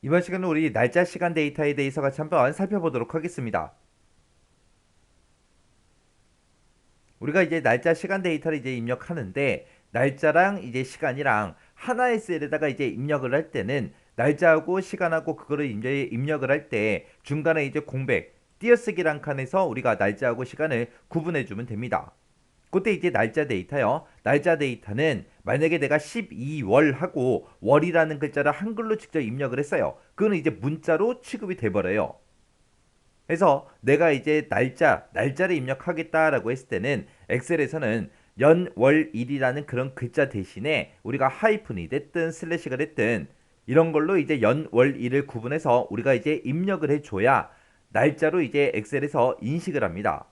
이번 시간은 우리 날짜 시간 데이터에 대해서 같이 한번 살펴보도록 하겠습니다. 우리가 이제 날짜 시간 데이터를 이제 입력하는데 날짜랑 이제 시간이랑 하나의 셀에다가 이제 입력을 할 때는 날짜하고 시간하고 그거를 이제 입력을 할 때 중간에 이제 공백 띄어쓰기란 칸에서 우리가 날짜하고 시간을 구분해 주면 됩니다. 그때 이제 날짜 데이터요. 날짜 데이터는 만약에 내가 12월 하고 월이라는 글자를 한글로 직접 입력을 했어요. 그거는 이제 문자로 취급이 돼버려요. 그래서 내가 이제 날짜를 입력하겠다라고 했을 때는 엑셀에서는 연, 월, 일이라는 그런 글자 대신에 우리가 하이픈이 됐든 슬래시가 됐든 이런 걸로 이제 연, 월, 일을 구분해서 우리가 이제 입력을 해줘야 날짜로 이제 엑셀에서 인식을 합니다.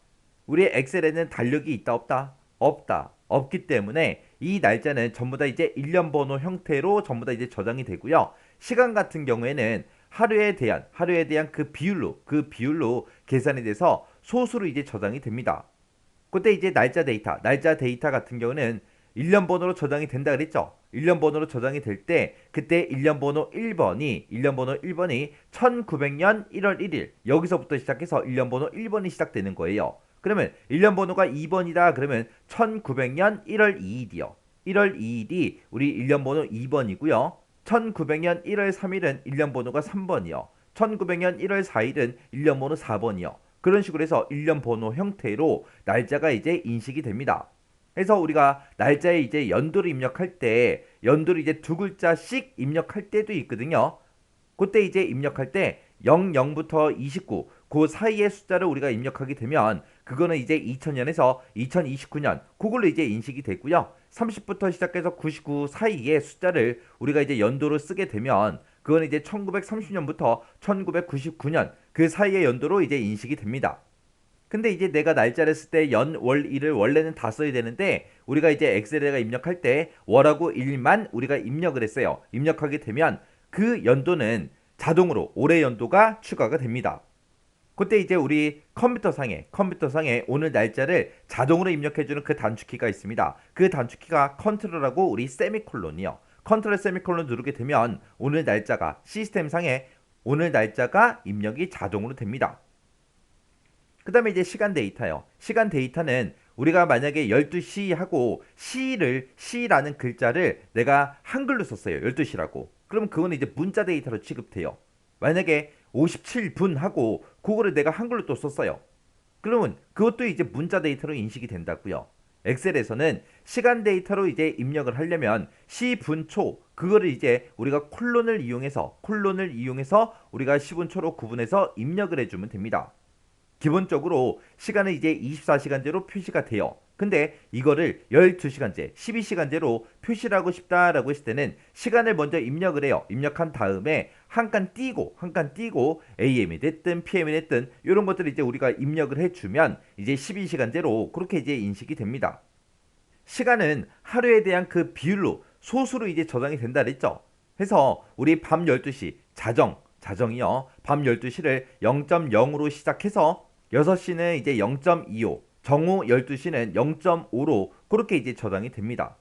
우리 엑셀에는 달력이 있다 없다? 없다. 없기 때문에 이 날짜는 전부 다 이제 일련 번호 형태로 전부 다 이제 저장이 되고요. 시간 같은 경우에는 하루에 대한 그 비율로 계산이 돼서 소수로 이제 저장이 됩니다. 그때 이제 날짜 데이터 같은 경우는 일련 번호로 저장이 된다 그랬죠. 일련 번호로 저장이 될 때 그때 일련 번호 1번이 1900년 1월 1일 여기서부터 시작해서 일련 번호 1번이 시작되는 거예요. 그러면 일련 번호가 2번이다 그러면 1900년 1월 2일이요. 1월 2일이 우리 일련 번호 2번이고요. 1900년 1월 3일은 일련 번호가 3번이요. 1900년 1월 4일은 일련 번호 4번이요. 그런 식으로 해서 일련 번호 형태로 날짜가 이제 인식이 됩니다. 그래서 우리가 날짜에 이제 연도를 입력할 때 연도를 이제 두 글자씩 입력할 때도 있거든요. 그때 이제 입력할 때 00부터 29, 그 사이의 숫자를 우리가 입력하게 되면 그거는 이제 2000년에서 2029년 그걸로 이제 인식이 되고요. 30부터 시작해서 99 사이의 숫자를 우리가 이제 연도로 쓰게 되면 그거는 이제 1930년부터 1999년 그 사이의 연도로 이제 인식이 됩니다. 근데 이제 내가 날짜를 쓸 때 연, 월, 일을 원래는 다 써야 되는데 우리가 이제 엑셀에다가 입력할 때 월하고 일만 우리가 입력을 했어요. 입력하게 되면 그 연도는 자동으로 올해 연도가 추가가 됩니다. 그때 이제 우리 컴퓨터상에 오늘 날짜를 자동으로 입력해주는 그 단축키가 있습니다. 그 단축키가 컨트롤하고 우리 세미콜론이요. 컨트롤 세미콜론 누르게 되면 오늘 날짜가 시스템상에 오늘 날짜가 입력이 자동으로 됩니다. 그 다음에 이제 시간 데이터요. 시간 데이터는 우리가 만약에 12시 하고 시라는 글자를 내가 한글로 썼어요. 12시라고. 그럼 그거는 이제 문자 데이터로 취급돼요. 만약에 57분 하고 그거를 내가 한글로 또 썼어요. 그러면 그것도 이제 문자 데이터로 인식이 된다고요. 엑셀에서는 시간 데이터로 이제 입력을 하려면 시분초 그거를 이제 우리가 콜론을 이용해서 우리가 시분초로 구분해서 입력을 해주면 됩니다. 기본적으로 시간은 이제 24시간제로 표시가 돼요. 근데 이거를 12시간제, 12시간제로 표시를 하고 싶다라고 했을 때는 시간을 먼저 입력을 해요. 입력한 다음에 한 칸 띄고 AM이 됐든 PM이 됐든 이런 것들을 이제 우리가 입력을 해주면 이제 12시간제로 그렇게 이제 인식이 됩니다. 시간은 하루에 대한 그 비율로 소수로 이제 저장이 된다 그랬죠. 그래서 우리 밤 12시 자정이요. 밤 12시를 0.0으로 시작해서 6시는 이제 0.25, 정오 12시는 0.5로 그렇게 이제 저장이 됩니다.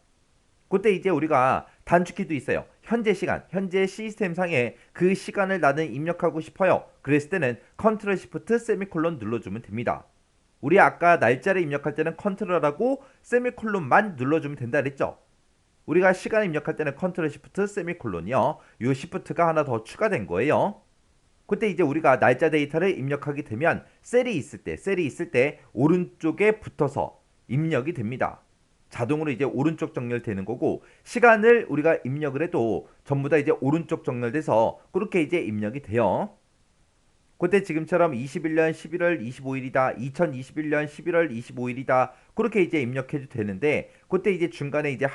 그때 이제 우리가 단축키도 있어요. 현재 시간, 현재 시스템상에 그 시간을 나는 입력하고 싶어요. 그랬을 때는 컨트롤 시프트 세미콜론 눌러주면 됩니다. 우리 아까 날짜를 입력할 때는 컨트롤하고 세미콜론만 눌러주면 된다 그랬죠. 우리가 시간 입력할 때는 컨트롤 시프트 세미콜론이요. 이 시프트가 하나 더 추가된 거예요. 그때 이제 우리가 날짜 데이터를 입력하게 되면 셀이 있을 때 오른쪽에 붙어서 입력이 됩니다. 자동으로 이제 오른쪽 정렬되는 거고 시간을 우리가 입력을 해도 전부 다 이제 오른쪽 정렬돼서 그렇게 이제 입력이 돼요. 그때 지금처럼 21년 11월 25일이다. 2021년 11월 25일이다. 그렇게 이제 입력해도 되는데 그때 이제 중간에 이제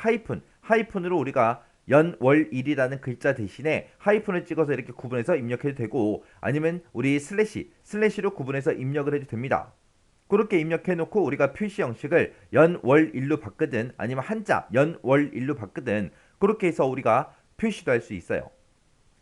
하이픈으로 우리가 연, 월, 일이라는 글자 대신에 하이픈을 찍어서 이렇게 구분해서 입력해도 되고 아니면 우리 슬래시로 구분해서 입력을 해도 됩니다. 그렇게 입력해 놓고 우리가 표시 형식을 연, 월, 일로 바꾸든 아니면 한자 연, 월, 일로 바꾸든 그렇게 해서 우리가 표시도 할 수 있어요.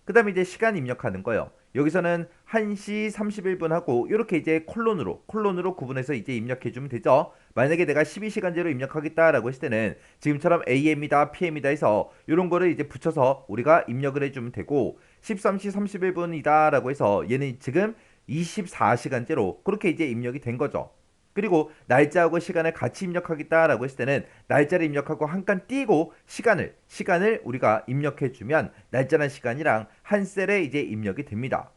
그 다음에 이제 시간 입력하는 거예요. 여기서는 1시 31분 하고 이렇게 이제 콜론으로 구분해서 이제 입력해 주면 되죠. 만약에 내가 12시간제로 입력하겠다라고 했을 때는 지금처럼 AM이다, PM이다 해서 이런 거를 이제 붙여서 우리가 입력을 해주면 되고 13시 31분이다라고 해서 얘는 지금 24시간제로 그렇게 이제 입력이 된 거죠. 그리고 날짜하고 시간을 같이 입력하겠다라고 했을 때는 날짜를 입력하고 한 칸 띄고 시간을 우리가 입력해 주면 날짜랑 시간이랑 한 셀에 이제 입력이 됩니다.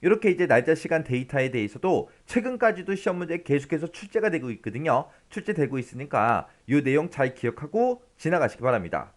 이렇게 이제 날짜 시간 데이터에 대해서도 최근까지도 시험 문제 계속해서 출제가 되고 있거든요. 출제되고 있으니까 이 내용 잘 기억하고 지나가시기 바랍니다.